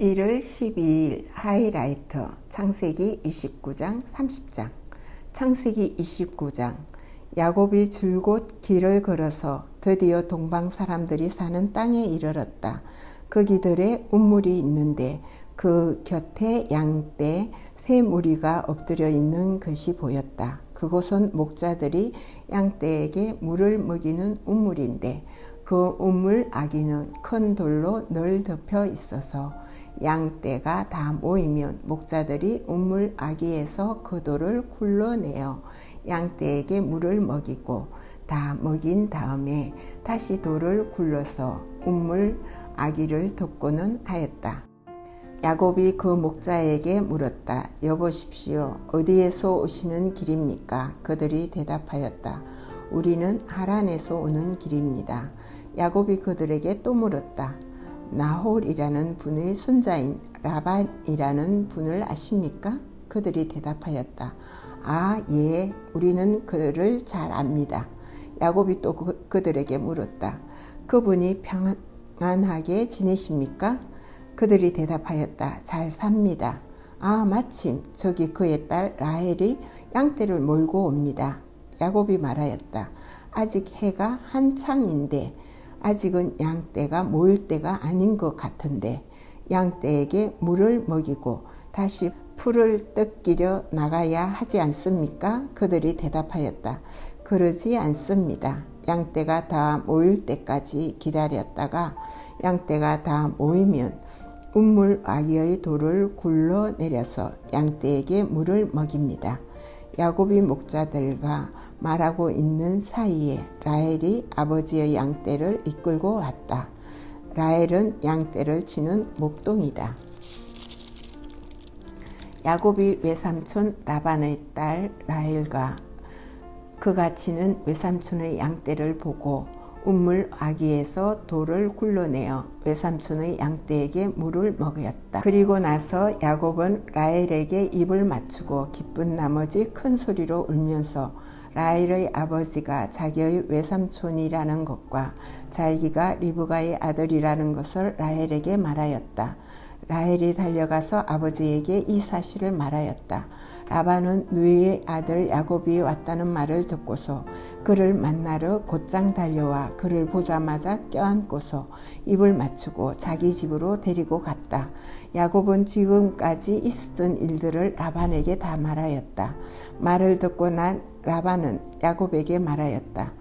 1월 12일 하이라이트 창세기 29장 30장. 창세기 29장. 야곱이 줄곧 길을 걸어서 드디어 동방 사람들이 사는 땅에 이르렀다. 거기들에 운물이 있는데 그 곁에 양떼 세 무리가 엎드려 있는 것이 보였다. 그곳은 목자들이 양떼에게 물을 먹이는 운물인데 그 운물 아기는 큰 돌로 늘 덮여 있어서 양떼가 다 모이면 목자들이 운물 아기에서 그 돌을 굴러내어 양떼에게 물을 먹이고 다 먹인 다음에 다시 돌을 굴러서 운물 아기를 덮고는 하였다. 야곱이 그 목자에게 물었다. 여보십시오. 어디에서 오시는 길입니까? 그들이 대답하였다. 우리는 하란에서 오는 길입니다. 야곱이 그들에게 또 물었다. 나홀이라는 분의 손자인 라반이라는 분을 아십니까? 그들이 대답하였다. 아, 예, 우리는 그를 잘 압니다. 야곱이 또 그들에게 물었다. 그분이 평안하게 지내십니까? 그들이 대답하였다. 잘 삽니다. 아, 마침 저기 그의 딸 라헬이 양떼를 몰고 옵니다. 야곱이 말하였다. 아직 해가 한창인데 아직은 양떼가 모일 때가 아닌 것 같은데 양떼에게 물을 먹이고 다시 풀을 뜯기려 나가야 하지 않습니까? 그들이 대답하였다. 그러지 않습니다. 양떼가 다 모일 때까지 기다렸다가 양떼가 다 모이면 운물 아기의 돌을 굴러내려서 양떼에게 물을 먹입니다. 야곱이 목자들과 말하고 있는 사이에 라헬이 아버지의 양떼를 이끌고 왔다. 라헬은 양떼를 치는 목동이다. 야곱이 외삼촌 라반의 딸 라헬과 그가 치는 외삼촌의 양떼를 보고 운물 아기에서 돌을 굴러내어 외삼촌의 양떼에게 물을 먹였다. 그리고 나서 야곱은 라헬에게 입을 맞추고 기쁜 나머지 큰 소리로 울면서 라헬의 아버지가 자기의 외삼촌이라는 것과 자기가 리브가의 아들이라는 것을 라헬에게 말하였다. 라헬이 달려가서 아버지에게 이 사실을 말하였다. 라반은 누이의 아들 야곱이 왔다는 말을 듣고서 그를 만나러 곧장 달려와 그를 보자마자 껴안고서 입을 맞추고 자기 집으로 데리고 갔다. 야곱은 지금까지 있었던 일들을 라반에게 다 말하였다. 말을 듣고 난 라반은 야곱에게 말하였다.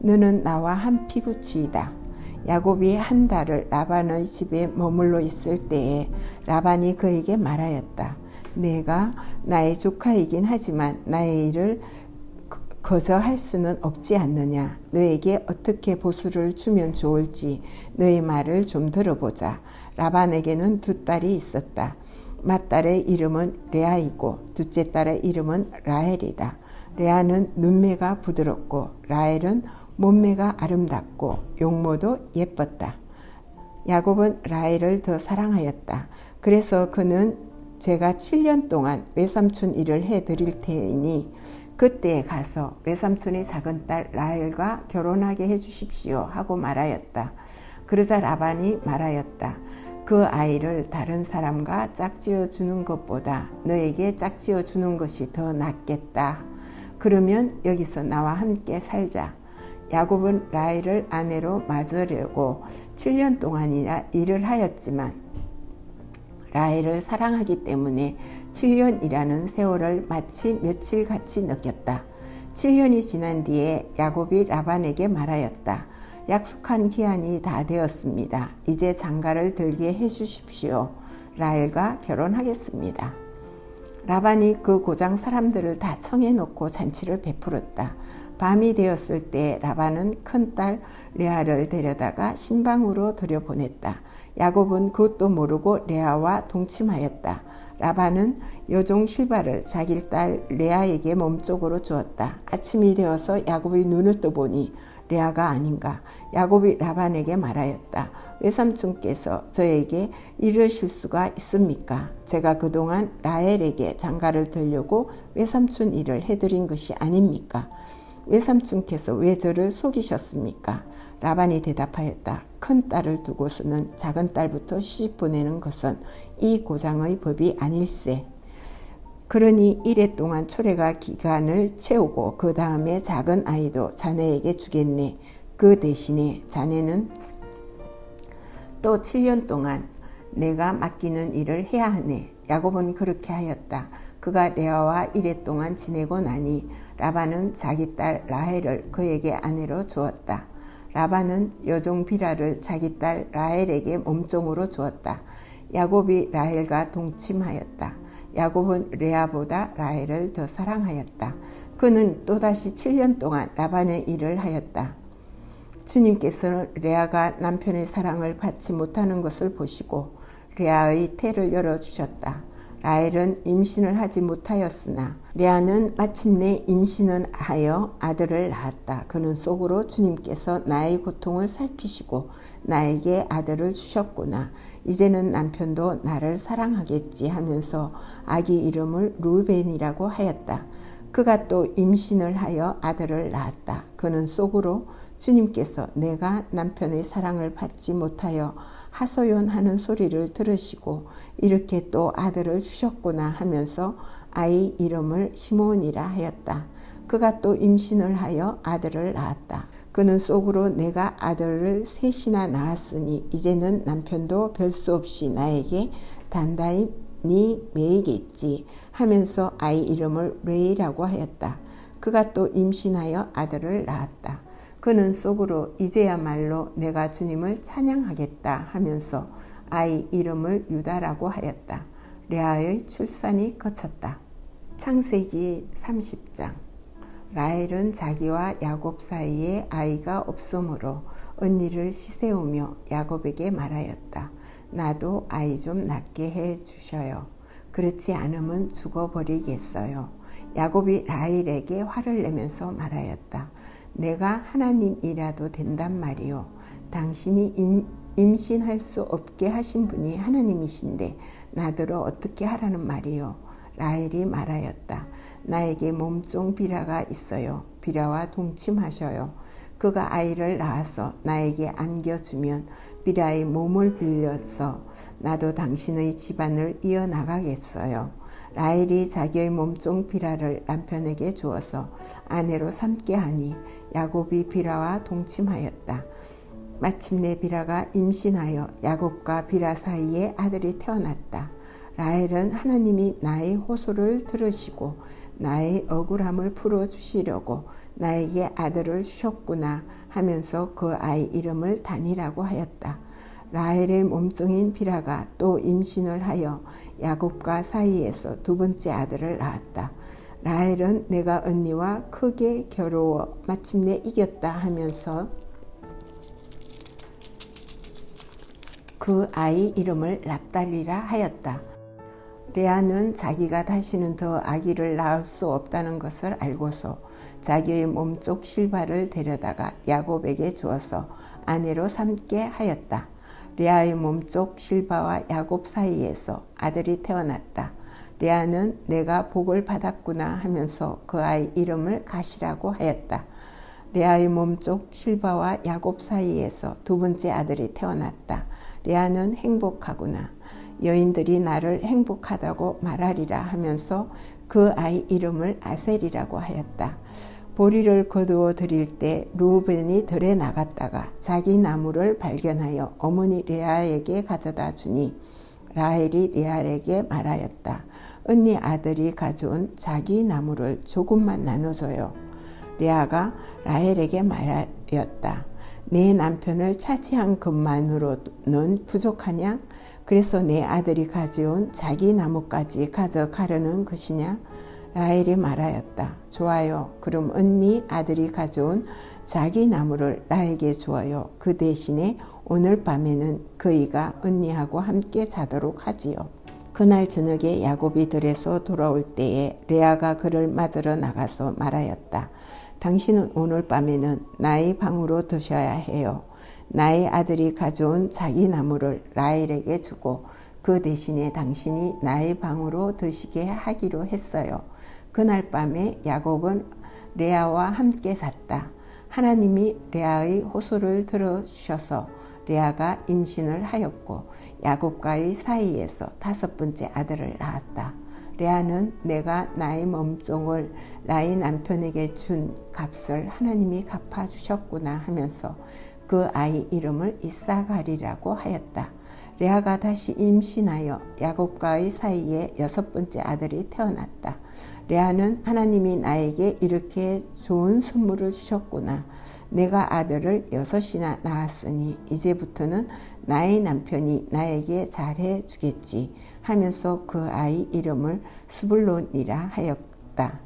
너는 나와 한 피부치이다. 야곱이 한 달을 라반의 집에 머물러 있을 때에 라반이 그에게 말하였다. 내가 나의 조카이긴 하지만 나의 일을 거저 할 수는 없지 않느냐. 너에게 어떻게 보수를 주면 좋을지 너의 말을 좀 들어보자. 라반에게는 두 딸이 있었다. 맏딸의 이름은 레아이고 둘째 딸의 이름은 라헬이다. 레아는 눈매가 부드럽고 라헬은 몸매가 아름답고 용모도 예뻤다. 야곱은 라헬을 더 사랑하였다. 그래서 그는 제가 7년 동안 외삼촌 일을 해드릴 테니 그때에 가서 외삼촌의 작은 딸 라헬과 결혼하게 해주십시오 하고 말하였다. 그러자 라반이 말하였다. 그 아이를 다른 사람과 짝지어 주는 것보다 너에게 짝지어 주는 것이 더 낫겠다. 그러면 여기서 나와 함께 살자. 야곱은 라헬을 아내로 맞으려고 7년 동안이나 일을 하였지만 라헬을 사랑하기 때문에 7년이라는 세월을 마치 며칠같이 느꼈다. 7년이 지난 뒤에 야곱이 라반에게 말하였다. 약속한 기한이 다 되었습니다. 이제 장가를 들게 해주십시오. 라헬과 결혼하겠습니다. 라반이 그 고장 사람들을 다 청해놓고 잔치를 베풀었다. 밤이 되었을 때 라반은 큰딸 레아를 데려다가 신방으로 들여보냈다. 야곱은 그것도 모르고 레아와 동침하였다. 라반은 여종 실바를 자기 딸 레아에게 몸쪽으로 주었다. 아침이 되어서 야곱이 눈을 떠보니 레아가 아닌가. 야곱이 라반에게 말하였다. 외삼촌께서 저에게 이러실 수가 있습니까? 제가 그동안 라헬에게 장가를 들려고 외삼촌 일을 해드린 것이 아닙니까? 외삼촌께서 왜 저를 속이셨습니까? 라반이 대답하였다. 큰 딸을 두고서는 작은 딸부터 시집 보내는 것은 이 고장의 법이 아닐세. 그러니 이래 동안 초래가 기간을 채우고 그 다음에 작은 아이도 자네에게 주겠네. 그 대신에 자네는 또 7년 동안 내가 맡기는 일을 해야 하네. 야곱은 그렇게 하였다. 그가 레아와 이래 동안 지내고 나니 라반은 자기 딸 라헬을 그에게 아내로 주었다. 라반은 여종 비라를 자기 딸 라헬에게 몸종으로 주었다. 야곱이 라헬과 동침하였다. 야곱은 레아보다 라헬을 더 사랑하였다. 그는 또다시 7년 동안 라반의 일을 하였다. 주님께서는 레아가 남편의 사랑을 받지 못하는 것을 보시고 레아의 태를 열어주셨다. 라헬은 임신을 하지 못하였으나 레아는 마침내 임신을 하여 아들을 낳았다. 그는 속으로 주님께서 나의 고통을 살피시고 나에게 아들을 주셨구나. 이제는 남편도 나를 사랑하겠지 하면서 아기 이름을 루벤이라고 하였다. 그가 또 임신을 하여 아들을 낳았다. 그는 속으로 주님께서 내가 남편의 사랑을 받지 못하여 하소연하는 소리를 들으시고 이렇게 또 아들을 주셨구나 하면서 아이 이름을 시몬이라 하였다. 그가 또 임신을 하여 아들을 낳았다. 그는 속으로 내가 아들을 셋이나 낳았으니 이제는 남편도 별 수 없이 나에게 단단히 매이겠지 하면서 아이 이름을 레이라고 하였다. 그가 또 임신하여 아들을 낳았다. 그는 속으로 이제야말로 내가 주님을 찬양하겠다 하면서 아이 이름을 유다라고 하였다. 레아의 출산이 거쳤다. 창세기 30장. 라헬은 자기와 야곱 사이에 아이가 없으므로 언니를 시세우며 야곱에게 말하였다. 나도 아이 좀 낳게 해 주셔요. 그렇지 않으면 죽어버리겠어요. 야곱이 라헬에게 화를 내면서 말하였다. 내가 하나님이라도 된단 말이요. 당신이 임신할 수 없게 하신 분이 하나님이신데 나더러 어떻게 하라는 말이요. 라헬이 말하였다. 나에게 몸종 비라가 있어요. 비라와 동침하셔요. 그가 아이를 낳아서 나에게 안겨주면 비라의 몸을 빌려서 나도 당신의 집안을 이어나가겠어요. 라헬이 자기의 몸종 비라를 남편에게 주어서 아내로 삼게 하니 야곱이 비라와 동침하였다. 마침내 비라가 임신하여 야곱과 비라 사이에 아들이 태어났다. 라헬은 하나님이 나의 호소를 들으시고 나의 억울함을 풀어주시려고 나에게 아들을 주셨구나 하면서 그 아이 이름을 단이라고 하였다. 라헬의 몸종인 비라가 또 임신을 하여 야곱과 사이에서 두 번째 아들을 낳았다. 라헬은 내가 언니와 크게 겨루어 마침내 이겼다 하면서 그 아이 이름을 납달리라 하였다. 레아는 자기가 다시는 더 아기를 낳을 수 없다는 것을 알고서 자기의 몸쪽 실바를 데려다가 야곱에게 주어서 아내로 삼게 하였다. 레아의 몸쪽 실바와 야곱 사이에서 아들이 태어났다. 레아는 내가 복을 받았구나 하면서 그 아이 이름을 가시라고 하였다. 레아의 몸쪽 실바와 야곱 사이에서 두 번째 아들이 태어났다. 레아는 행복하구나. 여인들이 나를 행복하다고 말하리라 하면서 그 아이 이름을 아셀이라고 하였다. 보리를 거두어 드릴 때 루벤이 들에 나갔다가 자기 나무를 발견하여 어머니 레아에게 가져다 주니 라헬이 레아에게 말하였다. 언니 아들이 가져온 자기 나무를 조금만 나눠줘요. 레아가 라헬에게 말하였다. 내 남편을 차지한 것만으로는 부족하냐? 그래서 내 아들이 가져온 자기 나무까지 가져가려는 것이냐? 라헬이 말하였다. 좋아요. 그럼 언니 아들이 가져온 자기 나무를 나에게 주어요. 그 대신에 오늘 밤에는 그이가 언니하고 함께 자도록 하지요. 그날 저녁에 야곱이 들에서 돌아올 때에 레아가 그를 맞으러 나가서 말하였다. 당신은 오늘 밤에는 나의 방으로 드셔야 해요. 나의 아들이 가져온 자기 나무를 라헬에게 주고 그 대신에 당신이 나의 방으로 드시게 하기로 했어요. 그날 밤에 야곱은 레아와 함께 잤다. 하나님이 레아의 호소를 들어주셔서 레아가 임신을 하였고 야곱과의 사이에서 5번째 아들을 낳았다. 레아는 내가 나의 몸종을 나의 남편에게 준 값을 하나님이 갚아주셨구나 하면서 그 아이 이름을 이사가리라고 하였다. 레아가 다시 임신하여 야곱과의 사이에 6번째 아들이 태어났다. 레아는 하나님이 나에게 이렇게 좋은 선물을 주셨구나. 내가 아들을 6이나 낳았으니 이제부터는 나의 남편이 나에게 잘해 주겠지 하면서 그 아이 이름을 스불론이라 하였다.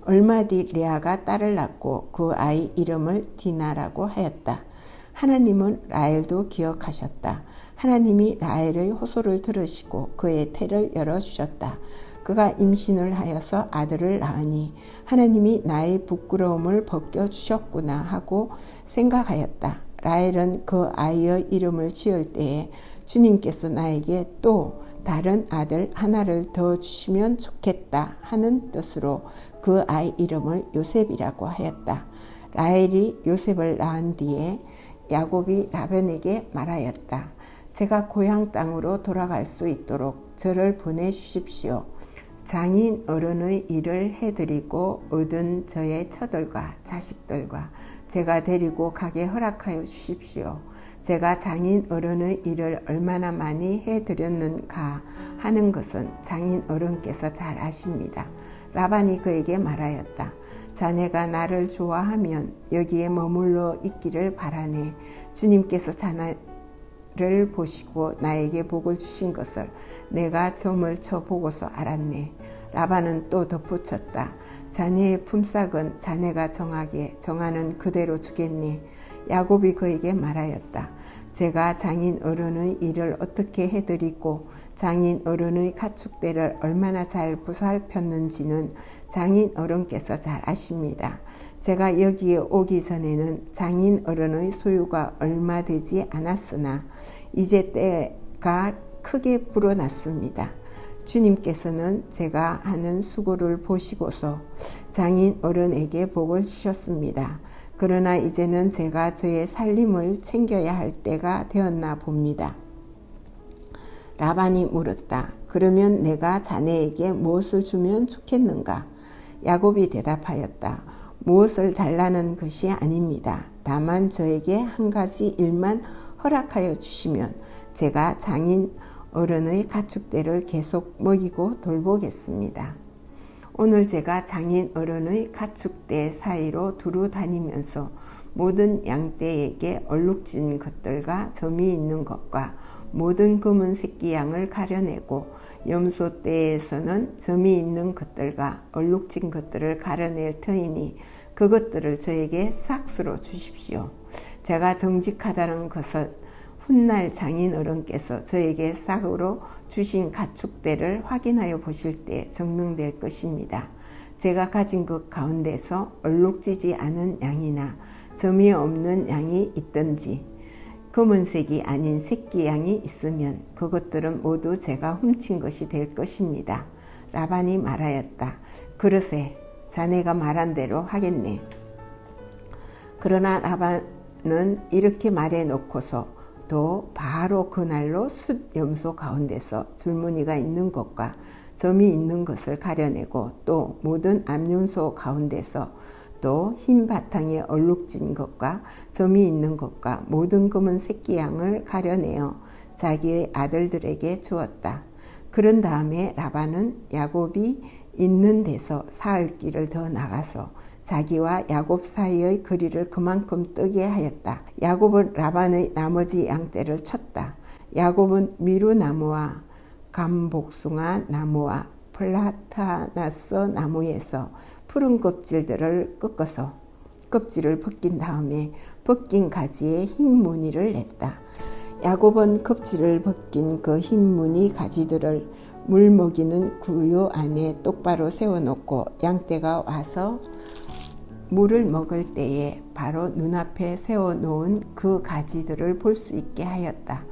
얼마 뒤 레아가 딸을 낳고 그 아이 이름을 디나라고 하였다. 하나님은 라헬도 기억하셨다. 하나님이 라헬의 호소를 들으시고 그의 태를 열어주셨다. 그가 임신을 하여서 아들을 낳으니 하나님이 나의 부끄러움을 벗겨주셨구나 하고 생각하였다. 라헬은 그 아이의 이름을 지을 때에 주님께서 나에게 또 다른 아들 하나를 더 주시면 좋겠다 하는 뜻으로 그 아이 이름을 요셉이라고 하였다. 라헬이 요셉을 낳은 뒤에 야곱이 라반에게 말하였다. 제가 고향 땅으로 돌아갈 수 있도록 저를 보내주십시오. 장인 어른의 일을 해드리고 얻은 저의 처들과 자식들과 제가 데리고 가게 허락하여 주십시오. 제가 장인 어른의 일을 얼마나 많이 해드렸는가 하는 것은 장인 어른께서 잘 아십니다. 라반이 그에게 말하였다. 자네가 나를 좋아하면 여기에 머물러 있기를 바라네. 주님께서 자네를 보시고 나에게 복을 주신 것을 내가 점을 쳐 보고서 알았네. 라반은 또 덧붙였다. 자네의 품삯은 자네가 정하는 그대로 주겠네. 야곱이 그에게 말하였다. 제가 장인 어른의 일을 어떻게 해드리고 장인 어른의 가축대를 얼마나 잘 보살폈는지는 장인 어른께서 잘 아십니다. 제가 여기에 오기 전에는 장인 어른의 소유가 얼마 되지 않았으나 이제 때가 크게 불어났습니다. 주님께서는 제가 하는 수고를 보시고서 장인 어른에게 복을 주셨습니다. 그러나 이제는 제가 저의 살림을 챙겨야 할 때가 되었나 봅니다. 라반이 물었다. 그러면 내가 자네에게 무엇을 주면 좋겠는가? 야곱이 대답하였다. 무엇을 달라는 것이 아닙니다. 다만 저에게 한 가지 일만 허락하여 주시면 제가 장인 어른의 가축대를 계속 먹이고 돌보겠습니다. 오늘 제가 장인 어른의 가축대 사이로 두루 다니면서 모든 양떼에게 얼룩진 것들과 점이 있는 것과 모든 검은 새끼 양을 가려내고 염소떼에서는 점이 있는 것들과 얼룩진 것들을 가려낼 터이니 그것들을 저에게 싹수로 주십시오. 제가 정직하다는 것은 훗날 장인 어른께서 저에게 싹으로 주신 가축대를 확인하여 보실 때 증명될 것입니다. 제가 가진 것 가운데서 얼룩지지 않은 양이나 점이 없는 양이 있든지 검은색이 아닌 새끼 양이 있으면 그것들은 모두 제가 훔친 것이 될 것입니다. 라반이 말하였다. 그러세, 자네가 말한 대로 하겠네. 그러나 라반은 이렇게 말해 놓고서 또 바로 그날로 숫 염소 가운데서 줄무늬가 있는 것과 점이 있는 것을 가려내고 또 모든 암염소 가운데서 또 흰 바탕에 얼룩진 것과 점이 있는 것과 모든 검은 새끼 양을 가려내어 자기의 아들들에게 주었다. 그런 다음에 라반은 야곱이 있는 데서 사흘 길을 더 나가서 자기와 야곱 사이의 거리를 그만큼 뜨게 하였다. 야곱은 라반의 나머지 양떼를 쳤다. 야곱은 미루나무와 감복숭아 나무와 플라타나스 나무에서 푸른 껍질들을 꺾어서 껍질을 벗긴 다음에 벗긴 가지에 흰 무늬를 냈다. 야곱은 껍질을 벗긴 그 흰 무늬 가지들을 물 먹이는 구유 안에 똑바로 세워놓고 양떼가 와서 물을 먹을 때에 바로 눈앞에 세워놓은 그 가지들을 볼 수 있게 하였다.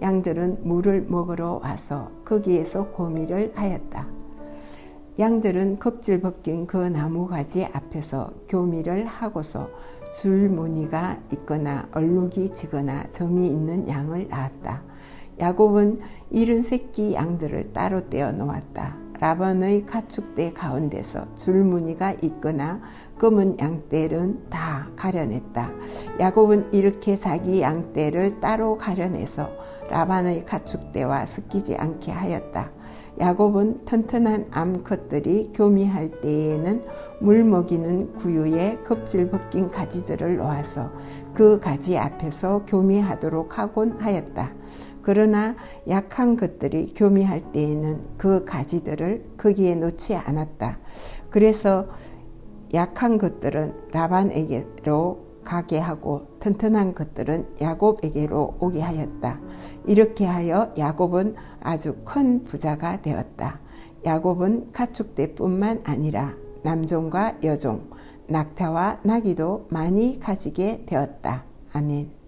양들은 물을 먹으러 와서 거기에서 고미를 하였다. 양들은 껍질 벗긴 그 나무가지 앞에서 교미를 하고서 줄무늬가 있거나 얼룩이 지거나 점이 있는 양을 낳았다. 야곱은 이른 새끼 양들을 따로 떼어 놓았다. 라반의 가축대 가운데서 줄무늬가 있거나 검은 양떼는 다 가려냈다. 야곱은 이렇게 자기 양떼를 따로 가려내서 라반의 가축대와 섞이지 않게 하였다. 야곱은 튼튼한 암컷들이 교미할 때에는 물 먹이는 구유에 껍질 벗긴 가지들을 놓아서 그 가지 앞에서 교미하도록 하곤 하였다. 그러나 약한 것들이 교미할 때에는 그 가지들을 거기에 놓지 않았다. 그래서 약한 것들은 라반에게로 가게 하고 튼튼한 것들은 야곱에게로 오게 하였다. 이렇게 하여 야곱은 아주 큰 부자가 되었다. 야곱은 가축대뿐만 아니라 남종과 여종, 낙타와 나귀도 많이 가지게 되었다. 아멘.